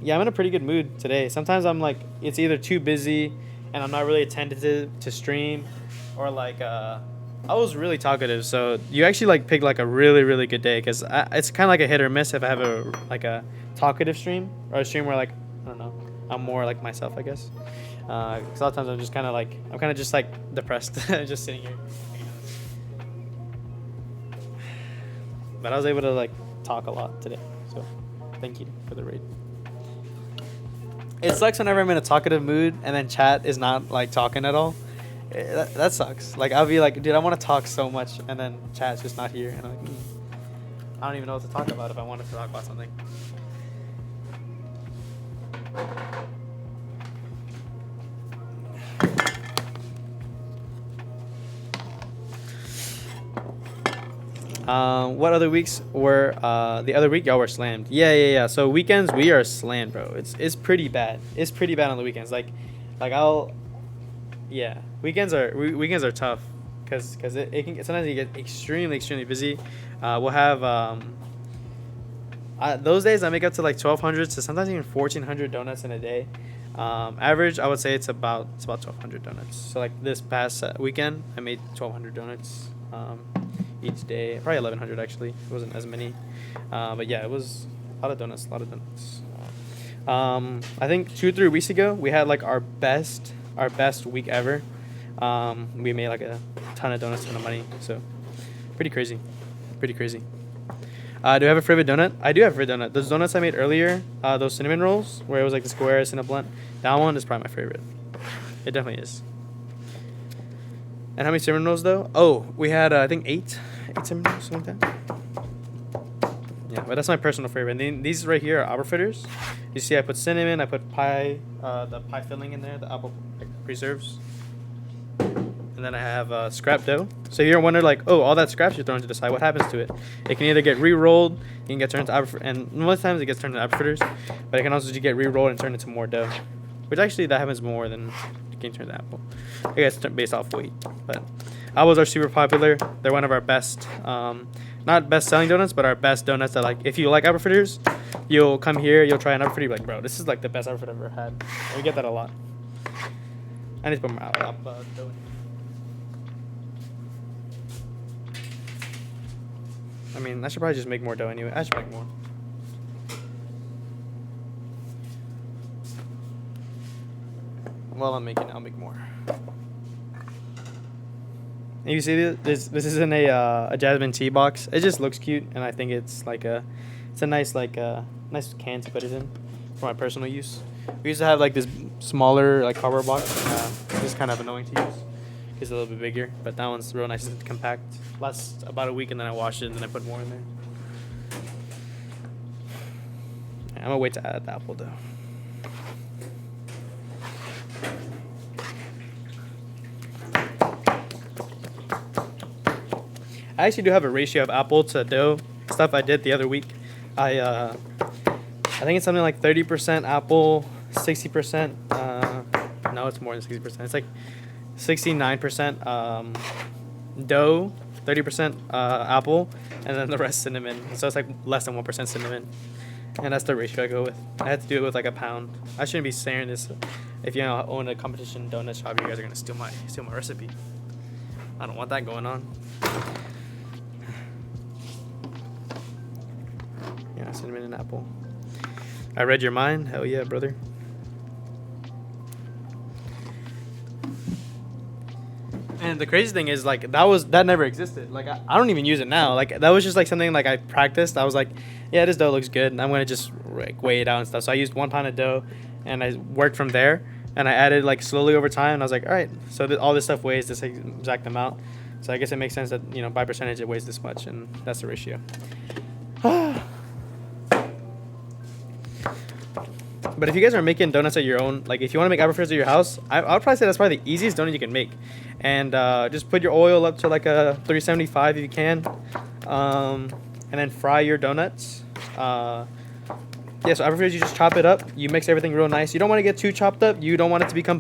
Yeah, I'm in a pretty good mood today. Sometimes I'm like, it's either too busy and I'm not really attentive to stream, or like, I was really talkative. So you actually like pick like a really, really good day because it's kind of like a hit or miss if I have a talkative stream or a stream where like, I don't know, I'm more like myself, I guess. 'Cause a lot of times I'm kind of just like depressed, just sitting here. But I was able to like talk a lot today. So thank you for the raid. It sucks whenever I'm in a talkative mood and then chat is not like talking at all. That sucks. Like I'll be like, dude, I want to talk so much, and then chat's just not here, and I'm like, I don't even know what to talk about if I wanted to talk about something. What other weeks were the other week y'all were slammed? Yeah. So weekends we are slammed, bro. It's pretty bad. It's pretty bad on the weekends. Like I'll yeah. Weekends are tough because it can sometimes you get extremely busy. We'll have those days I make up to like 1,200 to sometimes even 1,400 donuts in a day. Average I would say it's about 1,200 donuts. So like this past weekend I made 1,200 donuts. Each day, probably 1,100 actually. It wasn't as many, but yeah, it was a lot of donuts. I think 2-3 weeks ago we had like our best week ever. We made like a ton of donuts, ton of money. So pretty crazy. Do you have a favorite donut? I do have a favorite donut. Those donuts I made earlier, those cinnamon rolls where it was like the squares in a blunt. That one is probably my favorite. It definitely is. And how many cinnamon rolls though? Oh, we had I think eight cinnamon rolls, something like that. Yeah, but that's my personal favorite. And then these right here are apple fritters. You see, I put cinnamon, I put pie, the pie filling in there, the apple like, preserves, and then I have scrap dough. So you're wondering like, oh, all that scraps you're throwing to the side. What happens to it? It can either get re-rolled, you can get turned into apple, and most times it gets turned into apple fritters, but it can also just get re-rolled and turned into more dough. Which actually that happens more than getting turned to apple. I guess based off weight. But apples are super popular. They're one of our best, not best selling donuts, but our best donuts that like, if you like apple fritters, you'll come here, you'll try an apple fritter, you'll be like, bro, this is like the best apple fritter I've ever had. And we get that a lot. I need to put more apple dough in. I mean, I should probably just make more dough anyway. I should make more. While I'm making it, I'll make more. And you see this is in a jasmine tea box. It just looks cute, and I think it's like it's a nice nice can to put it in for my personal use. We used to have like this smaller like cardboard box. It's kind of annoying to use. It's a little bit bigger, but that one's real nice and compact. Lasts about a week, and then I wash it, and then I put more in there. I'm gonna wait to add the apple though. I actually do have a ratio of apple to dough stuff I did the other week. I think it's something like 30% apple, 60%. No, it's more than 60%. It's like 69% dough, 30% apple, and then the rest cinnamon. So it's like less than 1% cinnamon, and that's the ratio I go with. I had to do it with like a pound. I shouldn't be saying this. If you own a competition donut shop, you guys are gonna steal my recipe. I don't want that going on. Yeah, cinnamon and apple. I read your mind. Hell yeah, brother. And the crazy thing is, like, that never existed. Like, I don't even use it now. Like, that was just like something like I practiced. I was like, yeah, this dough looks good, and I'm gonna just like weigh it out and stuff. So I used 1 pound of dough, and I worked from there. And I added like slowly over time. And I was like, all right, so all this stuff weighs this exact amount. So I guess it makes sense that by percentage it weighs this much, and that's the ratio. But if you guys are making donuts at your own, like if you want to make apple fritters at your house, I would probably say that's probably the easiest donut you can make. And just put your oil up to like a 375 if you can, and then fry your donuts. So apple fritters, you just chop it up. You mix everything real nice. You don't want to get too chopped up. You don't want it to become